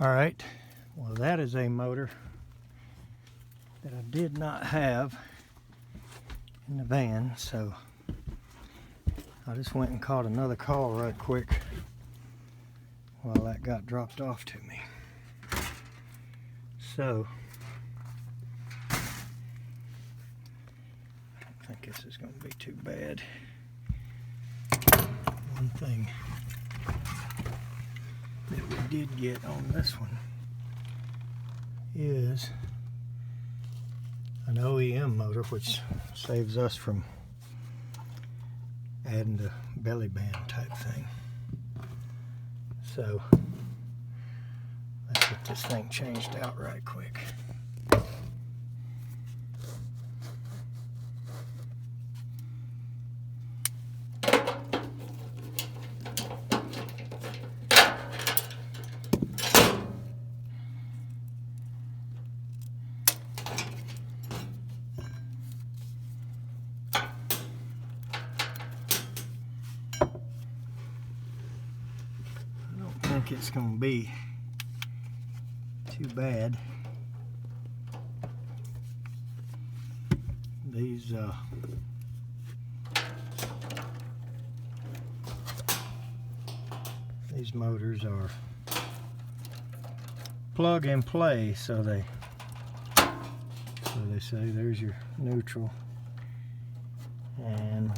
Alright, well that is a motor that I did not have in the van, so I just went and caught another call right quick while that got dropped off to me. So, I don't think this is going to be too bad. One thing that we did get on this one is an OEM motor, which saves us from adding the belly band type thing. So let's get this thing changed out right quick. I think it's going to be too bad. These motors are plug and play, so they say there's your neutral, and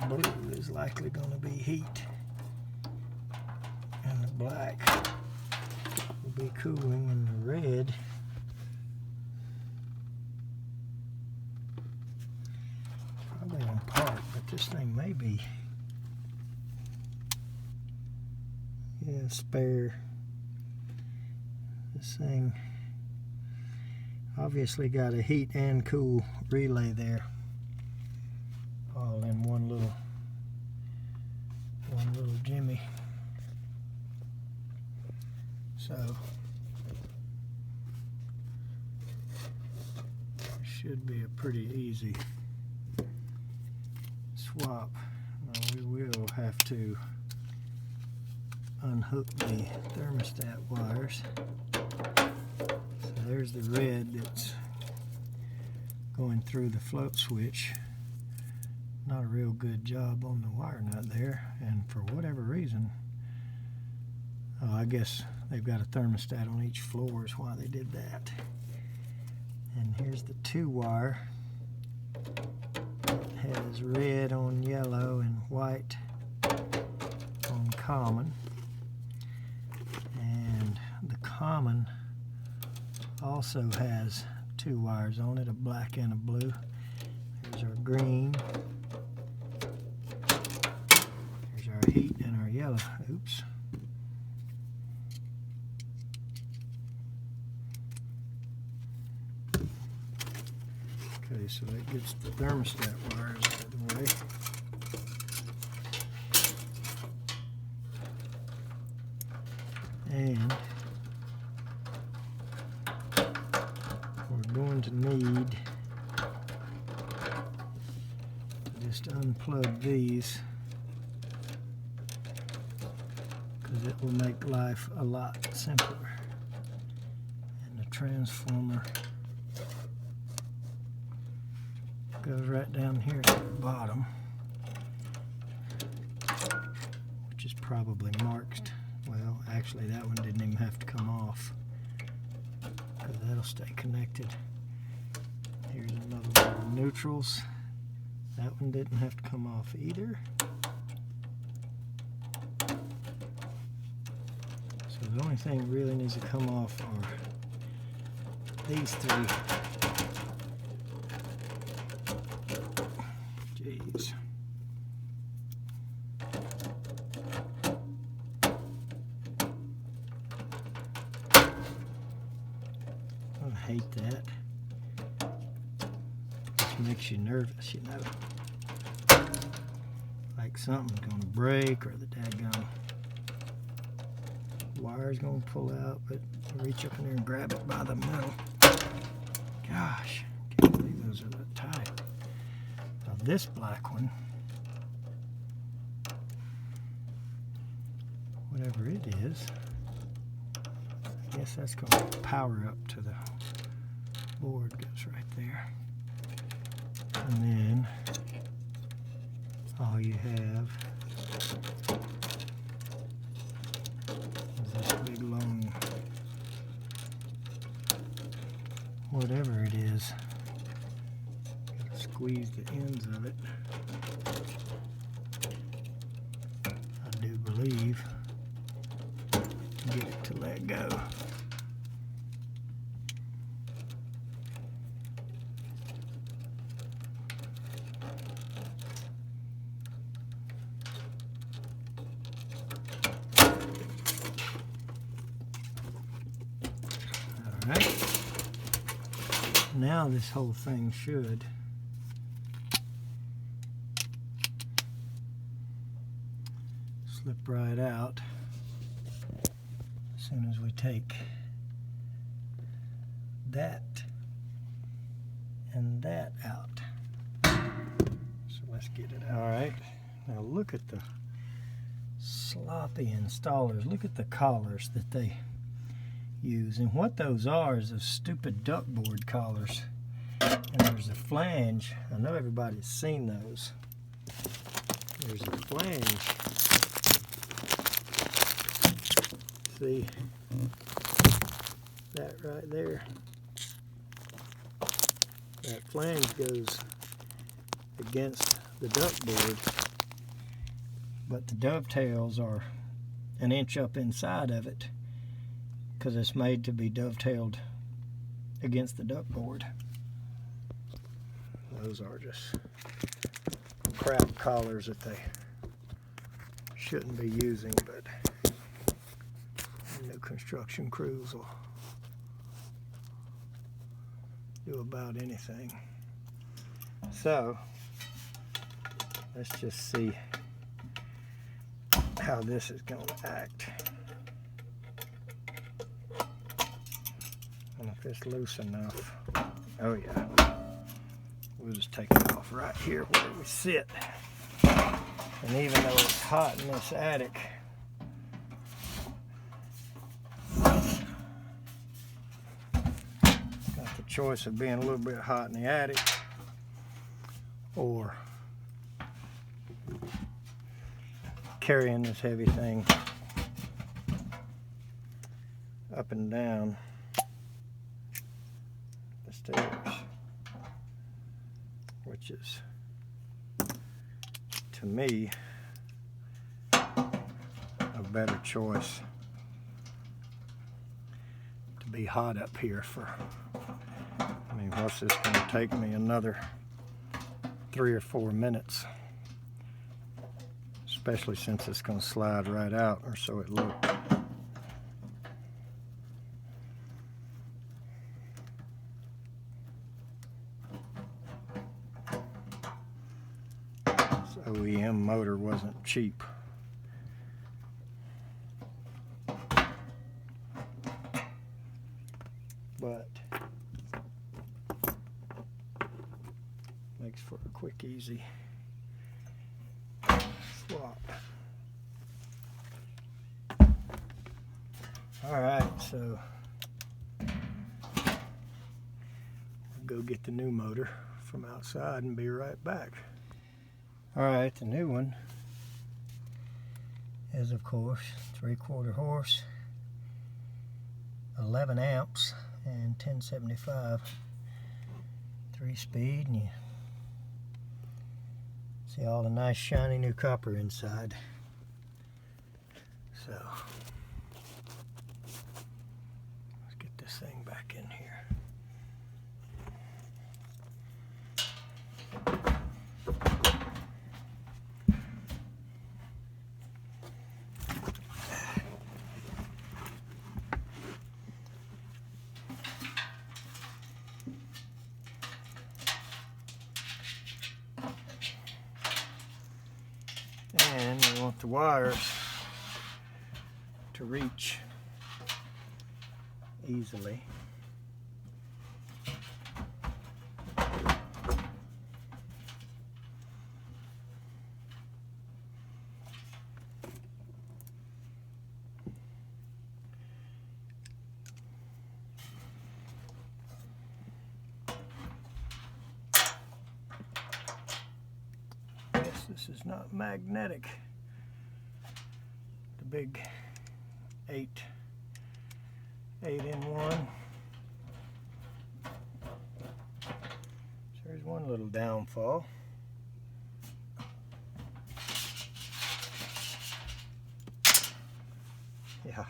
blue is likely going to be heat, and the black will be cooling, and the red probably on part, but this thing may be spare. This thing obviously got a heat and cool relay there, all in one little jimmy. So it should be a pretty easy swap. Now we will have to unhook the thermostat wires. So there's the red that's going through the float switch. Not a real good job on the wire nut there, and for whatever reason, I guess they've got a thermostat on each floor is why they did that. And here's the 2-wire. It has red on yellow and white on common. And the common also has 2 wires on it, a black and a blue. Here's our green. Here's our heat and our yellow. Oops. Okay, so that gets the thermostat wires out of the way. And we're going to need to just unplug these, because it will make life a lot simpler. And the transformer goes right down here to the bottom, which is probably marked. Well, actually that one didn't even have to come off, because that'll stay connected. Here's another one of the neutrals. That one didn't have to come off either. So the only thing that really needs to come off are these 3. Jeez. I hate that. Just makes you nervous, you know. Like something's gonna break, or the daggone wire's gonna pull out, but I reach up in there and grab it by the middle. Gosh, can't believe those are that tight. Now this black one, whatever it is, Yes, that's going to power up to the board. Goes right there. And then all you have is this big long, whatever it is. Gotta squeeze the ends of it. I do believe. Get it to let go. Alright. Now this whole thing should slip right out as soon as we take that and that out. So let's get it out. Alright, now look at the sloppy installers. Look at the collars that they use. And what those are is those stupid duckboard collars. And there's a flange. I know everybody's seen those. There's a flange. See that right there? That flange goes against the duckboard, but the dovetails are an inch up inside of it because it's made to be dovetailed against the duckboard. Those are just crap collars that they shouldn't be using, but new construction crews will do about anything. So let's just see how this is going to act. And if it's loose enough, oh yeah, we'll just take it off right here where we sit. And even though it's hot in this attic, got the choice of being a little bit hot in the attic or carrying this heavy thing up and down the stairs, which is, to me, a better choice to be hot up here for, I mean, what's this going to take me? Another 3 or 4 minutes, especially since it's going to slide right out, or so it looks. This OEM motor wasn't cheap. But makes for a quick, easy swap. Alright, so we'll go get the new motor from outside and be right back. Alright, the new one is, of course, 3/4 horse, 11 amps, and 1075 3-speed, and you see all the nice shiny new copper inside. So let's get this thing back in here. And we want the wires to reach easily. This is not magnetic. The big 8-in-1. So there's one little downfall. Yeah.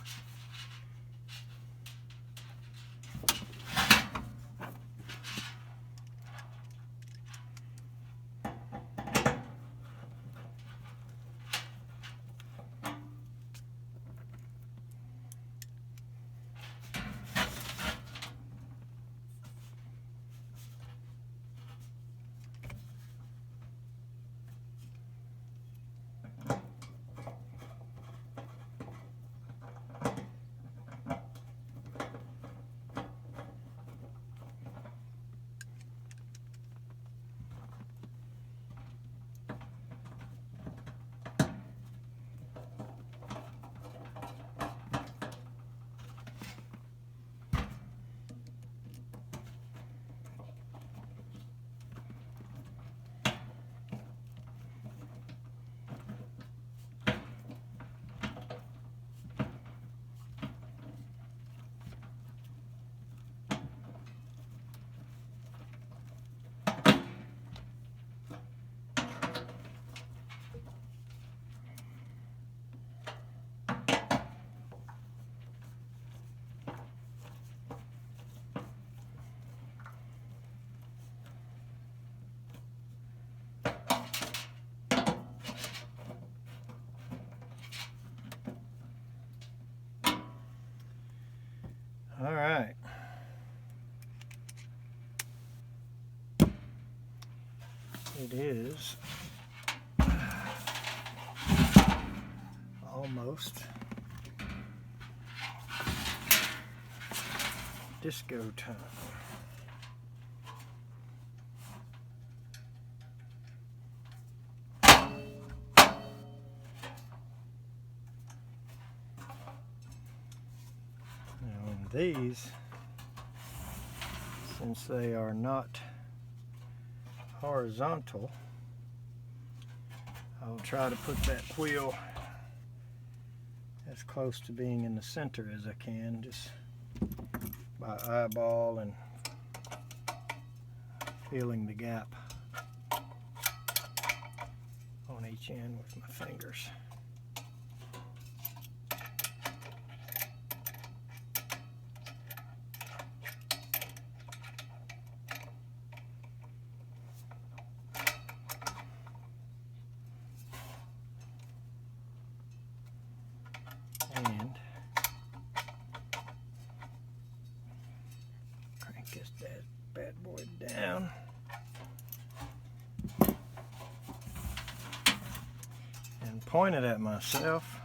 All right. It is almost disco time. Now in these, since they are not horizontal, I'll try to put that wheel as close to being in the center as I can, just by eyeball and feeling the gap on each end with my fingers. And crank this bad boy down. And point it at myself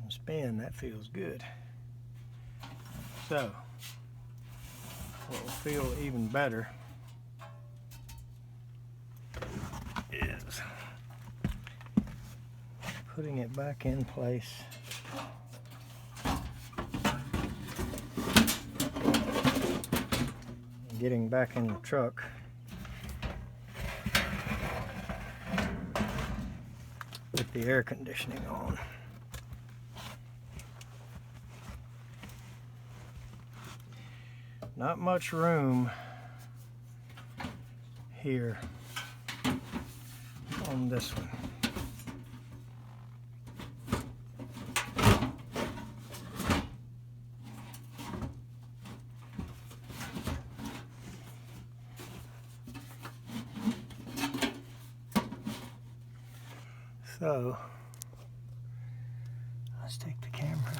and spin. That feels good. So, what will feel even better is putting it back in place. Getting back in the truck. With the air conditioning on. Not much room here on this one. So, let's take the camera,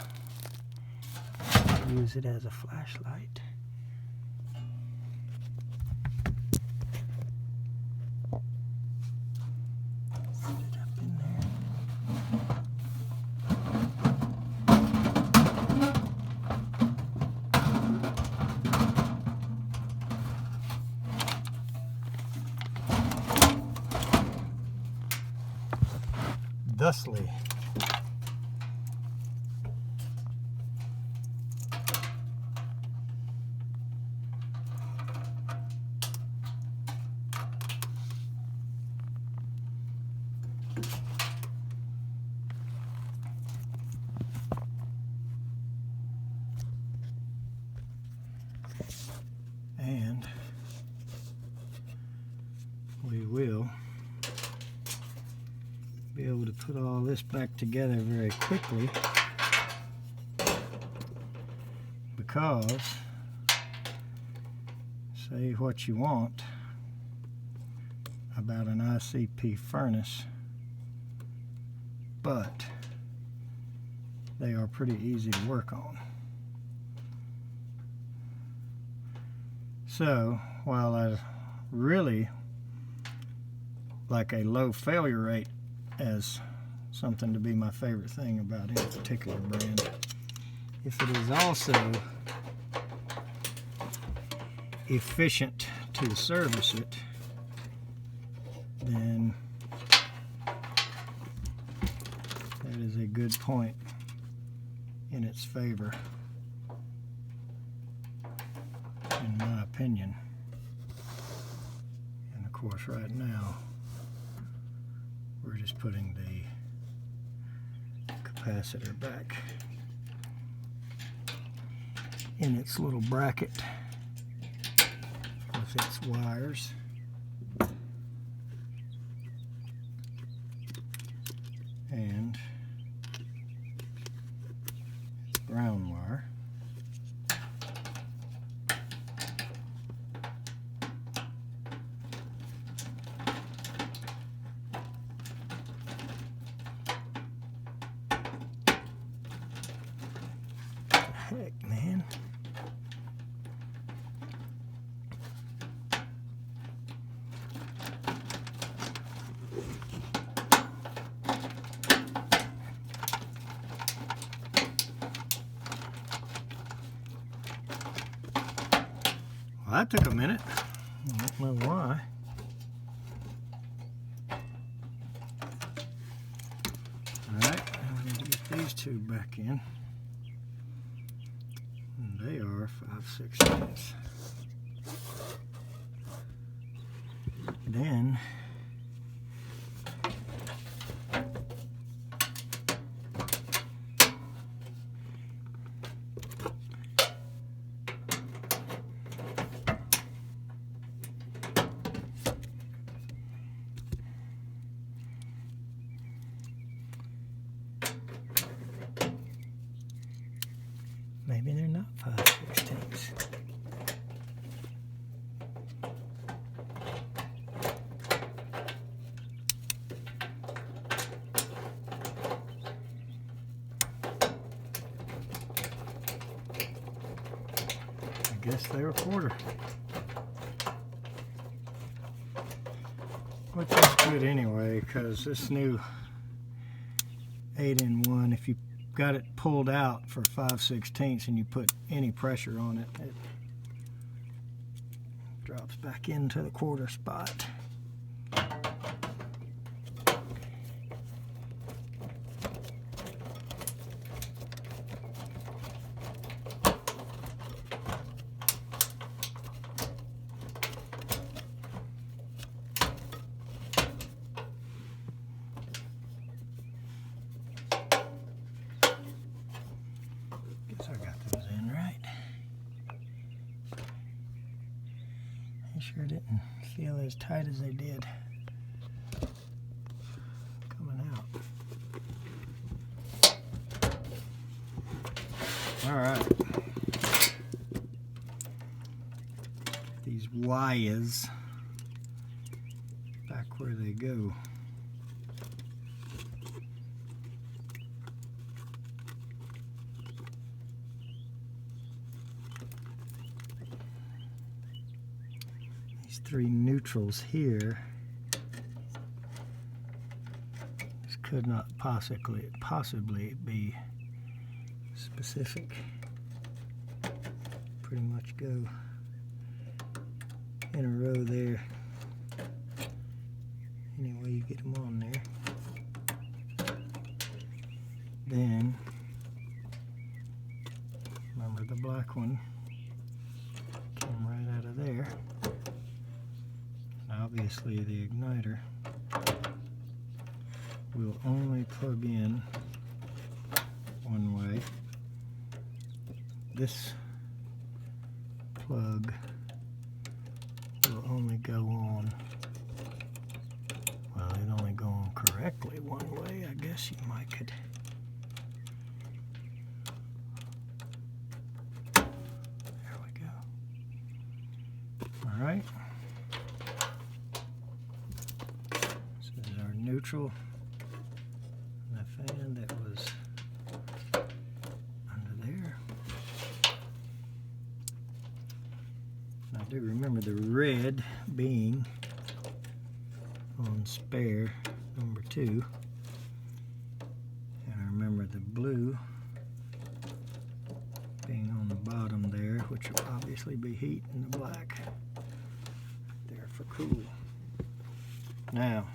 use it as a flashlight. Set it up in there. Thusly. this back together very quickly because say what you want about an ICP furnace, but they are pretty easy to work on. So while I really like a low failure rate as something to be my favorite thing about any particular brand, if it is also efficient to service it, then that is a good point in its favor, in my opinion. And of course right now we're just putting the capacitor back in its little bracket with its wires. And its ground wire. Heck, man. Well, that took a minute. I don't know why. Alright, I need to get these two back in. And they are 5/16. Then maybe they're not 5/16. I guess they were quarter. Which is good anyway, because this new 8-in-1, if you got it pulled out for 5/16 and you put any pressure on it, it drops back into the quarter spot. Guess I got those in right. They sure didn't feel as tight as they did coming out. Alright. These wires back where they go. Three neutrals here. This could not possibly be specific. Pretty much go in a row there. Any way you get them on there. Then remember the black one came right out of there. Obviously the igniter will only plug in one way. This plug will only go on, well, it only go on correctly one way, I guess you might could. There we go. All right. This is our neutral. And the fan that was under there. I do remember the red being on spare number 2, and I remember the blue being on the bottom there, which will obviously be heat, and the black there for cool. Now,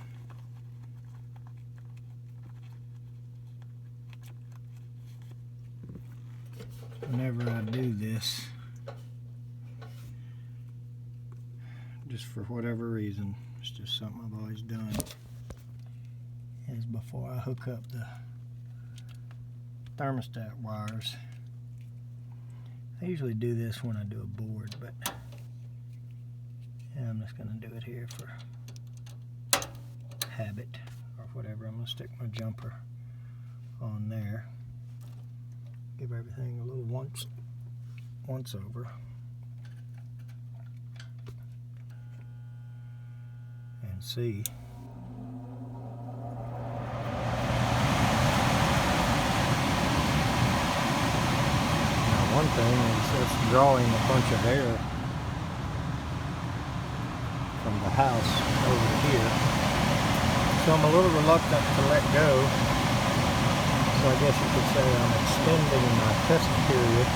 whenever I do this, just for whatever reason, it's just something I've always done, is before I hook up the thermostat wires, I usually do this when I do a board, but yeah, I'm just going to do it here for habit or whatever. I'm going to stick my jumper on there, give everything a little once over, and see. Now, one thing is it's drawing a bunch of air from the house over here, so I'm a little reluctant to let go. So I guess you could say I'm extending my test period.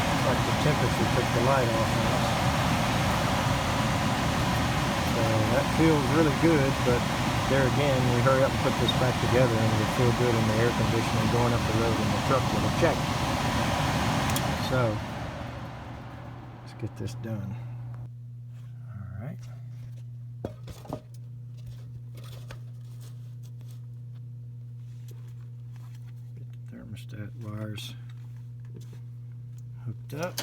It's like the temperature took the light off now. So that feels really good, but there again, we hurry up and put this back together and it'll feel good in the air conditioning going up the road in the truck with a check. So, let's get this done. Alright. Get the thermostat wires hooked up.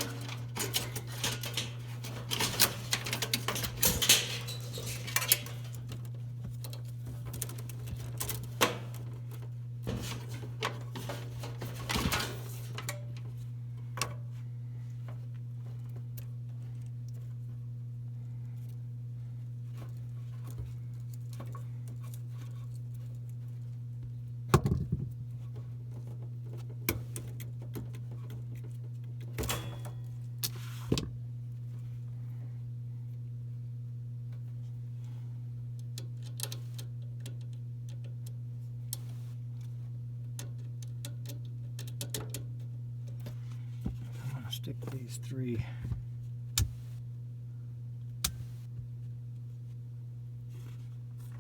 Stick these 3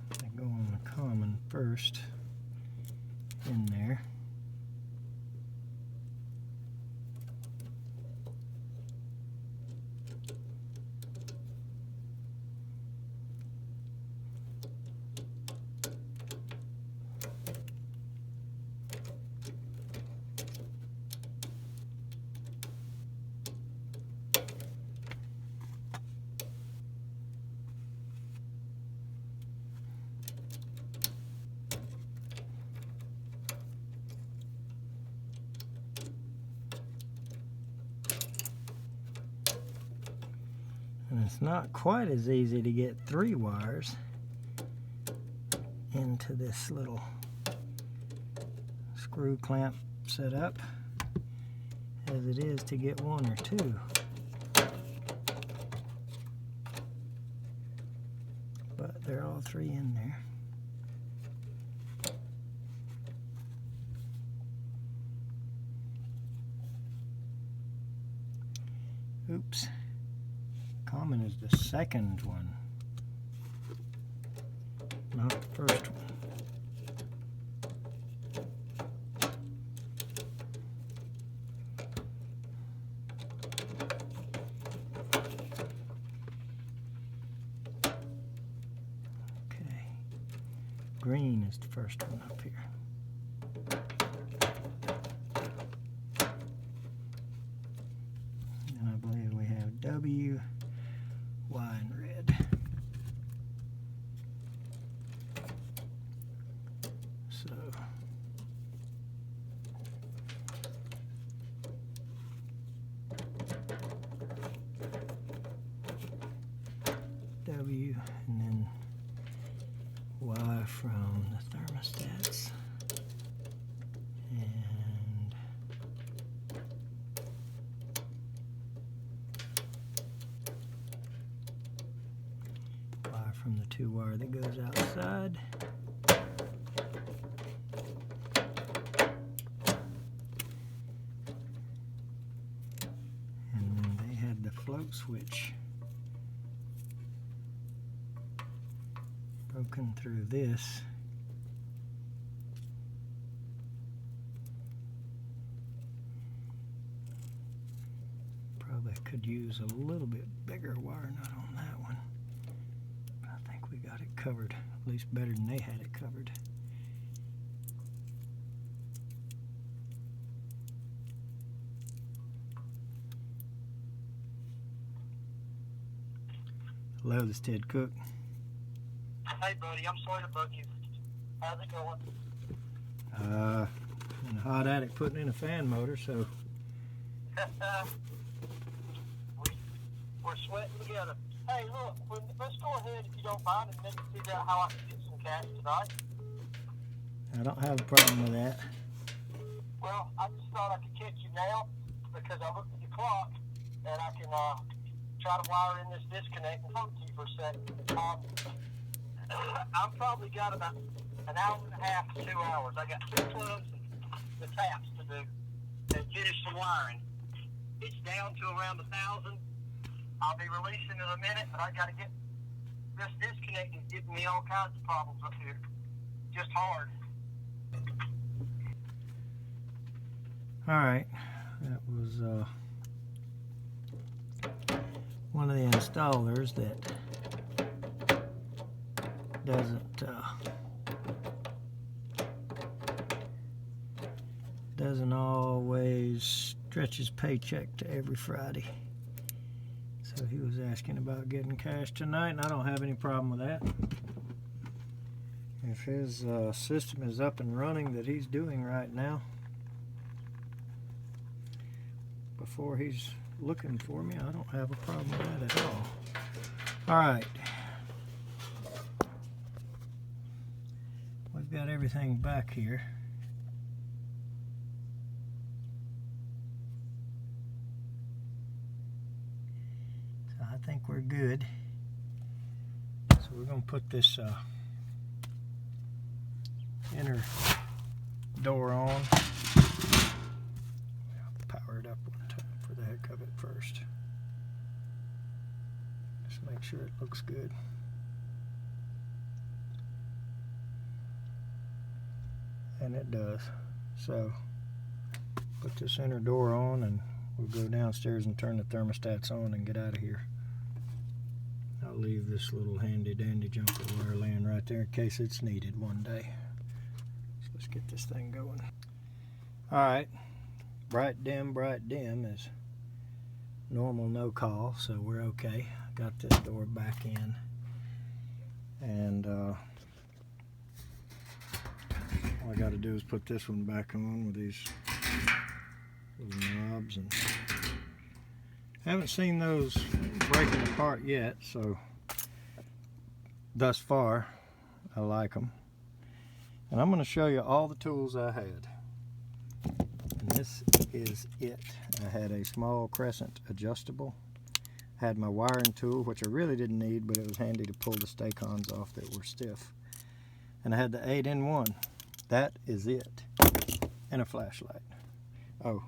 that go on the common first in there. And it's not quite as easy to get 3 wires into this little screw clamp setup as it is to get 1 or 2. But they're all 3 in there. Oops. Common is the second one, not the first one. Okay. Green is the first one up here. And I believe we have W, Y, and red. W, and then Y from the thermostats. And Y from the 2-wire that goes outside. And then they had the float switch broken through this. Probably could use a little bit bigger wire nut on that one. But I think we got it covered, at least better than they had it covered. Hello, this is Ted Cook. Hey, buddy, I'm sorry to bug you. How's it going? In a hot attic putting in a fan motor, so. We're sweating together. Hey, look, let's go ahead, if you don't mind, and maybe figure out how I can get some cash tonight. I don't have a problem with that. Well, I just thought I could catch you now because I looked at the clock and I can try to wire in this disconnect and talk to you for a second. I've probably got about an hour and a half to 2 hours. I got 2 plugs and the taps to do and finish some wiring. It's down to around 1,000. I'll be releasing in a minute, but I got to get this disconnect is giving me all kinds of problems up here. Just hard. All right, that was one of the installers that doesn't always stretch his paycheck to every Friday. So he was asking about getting cash tonight, and I don't have any problem with that. If his system is up and running that he's doing right now, before he's looking for me, I don't have a problem with that at all. All right. We've got everything back here. So I think we're good. So we're going to put this inner door on. Power it up one time for the heck of it first. Just make sure it looks good. And it does. So put this inner door on and we'll go downstairs and turn the thermostats on and get out of here. I'll leave this little handy dandy jumper wire laying right there in case it's needed one day. So let's get this thing going. Alright, bright dim is normal no call, so we're okay. Got this door back in, and all I got to do is put this one back on with these little knobs, and haven't seen those breaking apart yet, so thus far I like them. And I'm going to show you all the tools I had. And this is it. I had a small crescent adjustable. I had my wiring tool, which I really didn't need, but it was handy to pull the stay-cons off that were stiff. And I had the 8-in-1. That is it. And a flashlight. Oh.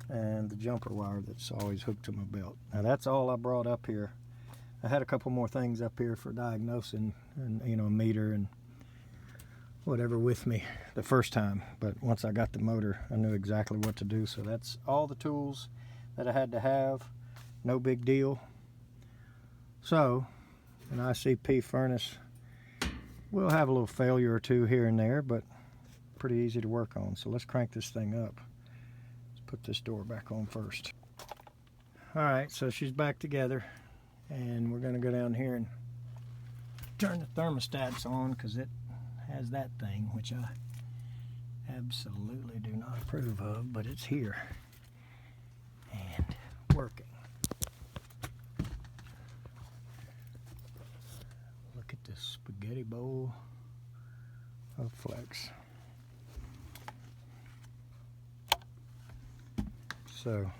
And the jumper wire that's always hooked to my belt. Now that's all I brought up here. I had a couple more things up here for diagnosing, and a meter and whatever with me the first time, but once I got the motor I knew exactly what to do. So that's all the tools that I had to have. No big deal. So an ICP furnace will have a little failure or two here and there, but pretty easy to work on. So let's crank this thing up. Let's put this door back on first. Alright, so she's back together, and we're going to go down here and turn the thermostats on, because it has that thing, which I absolutely do not approve of, but it's here and working. spaghetti bowl of flex. So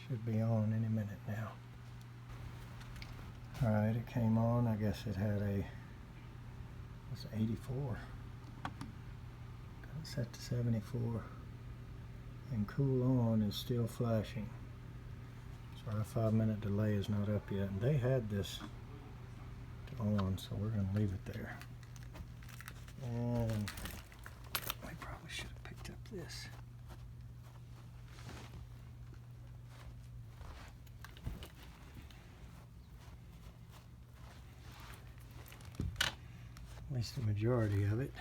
should be on any minute now. Alright, it came on. I guess it had a, what's it, 84. Got it set to 74. And cool on is still flashing. So our 5-minute delay is not up yet. And they had this on, so we're going to leave it there. And I probably should have picked up this. At least the majority of it.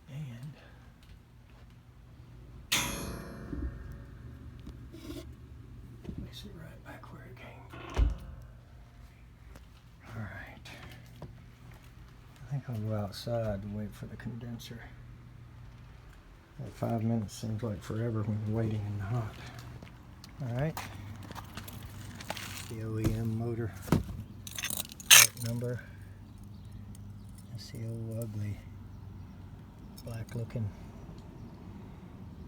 And place it right back where it came. All right. I think I'll go outside and wait for the condenser. That 5 minutes seems like forever when you're waiting in the hot. All right. The OEM motor part number. That's the old ugly black looking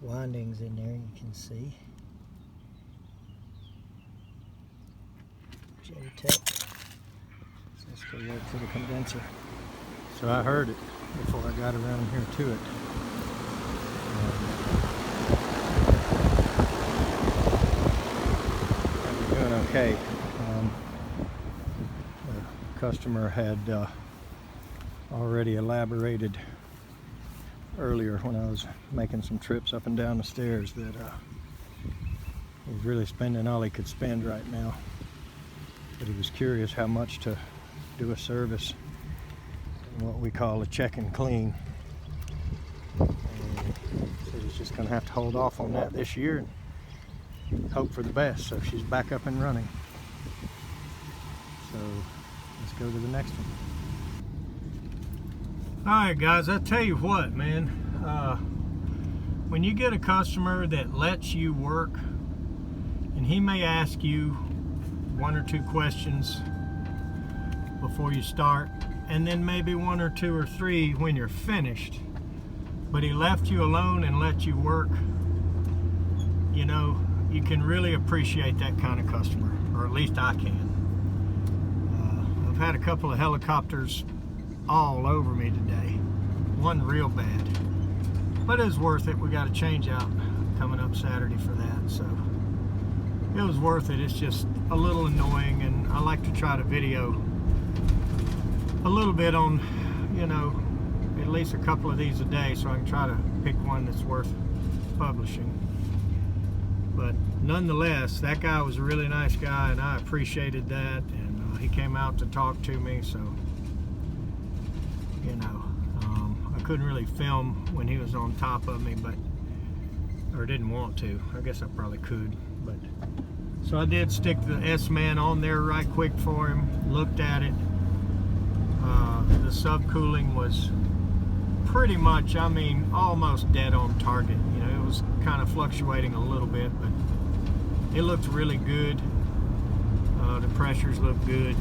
windings in there, you can see. J-Tech. So let's go right for the condenser. So I heard it before I got around here to it. I'm doing okay. The customer had already elaborated earlier when I was making some trips up and down the stairs that he's really spending all he could spend right now. But he was curious how much to do a service in what we call a check and clean. And so he's just going to have to hold off on that this year and hope for the best. So she's back up and running. So let's go to the next one. Alright guys, I tell you what, man, when you get a customer that lets you work, and he may ask you 1 or 2 questions before you start, and then maybe 1 or 2 or 3 when you're finished, but he left you alone and let you work, you know, you can really appreciate that kind of customer, or at least I can. I've had a couple of helicopters all over me today. One real bad, but it was worth it. We got a change out coming up Saturday for that, so it was worth it. It's just a little annoying, and I like to try to video a little bit on, you know, at least a couple of these a day, so I can try to pick one that's worth publishing. But nonetheless, that guy was a really nice guy, and I appreciated that, and he came out to talk to me, so you know, I couldn't really film when he was on top of me, but, or didn't want to. I guess I probably could, but, so I did stick the S-Man on there right quick for him, looked at it. The subcooling was pretty much, I mean, almost dead on target. You know, it was kind of fluctuating a little bit, but it looked really good. The pressures looked good.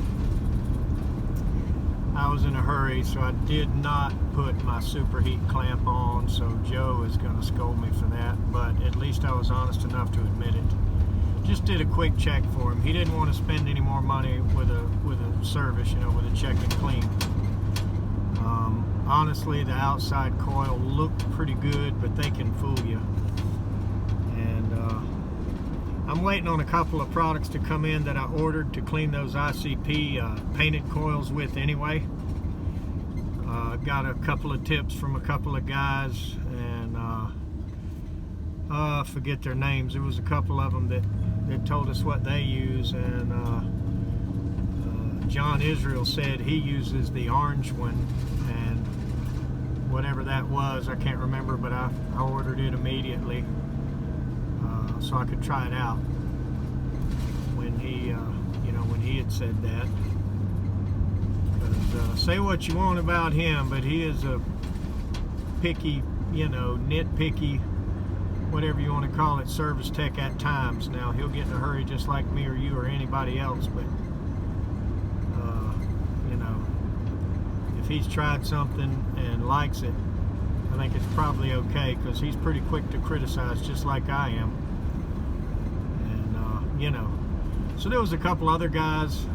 I was in a hurry, so I did not put my superheat clamp on, so Joe is going to scold me for that, but at least I was honest enough to admit it. Just did a quick check for him. He didn't want to spend any more money with a service, you know, with a check and clean. Honestly, the outside coil looked pretty good, but they can fool you. And I'm waiting on a couple of products to come in that I ordered to clean those ICP painted coils with anyway. Got a couple of tips from a couple of guys, and I forget their names. There was a couple of them that told us what they use, and John Israel said he uses the orange one, and whatever that was, I can't remember, but I ordered it immediately so I could try it out when he, you know, when he had said that. 'Cause, say what you want about him, but he is a picky, nitpicky, whatever you want to call it, service tech at times. Now, he'll get in a hurry just like me or you or anybody else, but if he's tried something and likes it, I think it's probably okay, because he's pretty quick to criticize, just like I am. And so there was a couple other guys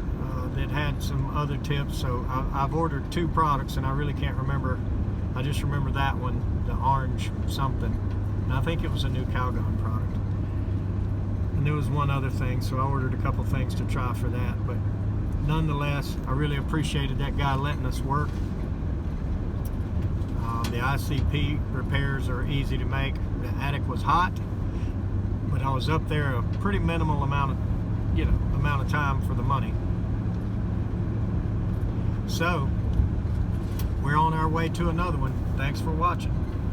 that had some other tips. So I've ordered 2 products, and I really can't remember. I just remember that one, the orange something, and I think it was a new Calgon product. And there was one other thing, so I ordered a couple things to try for that. But nonetheless, I really appreciated that guy letting us work. The ICP repairs are easy to make. The attic was hot, but I was up there a pretty minimal amount of time for the money. So we're on our way to another one. Thanks for watching.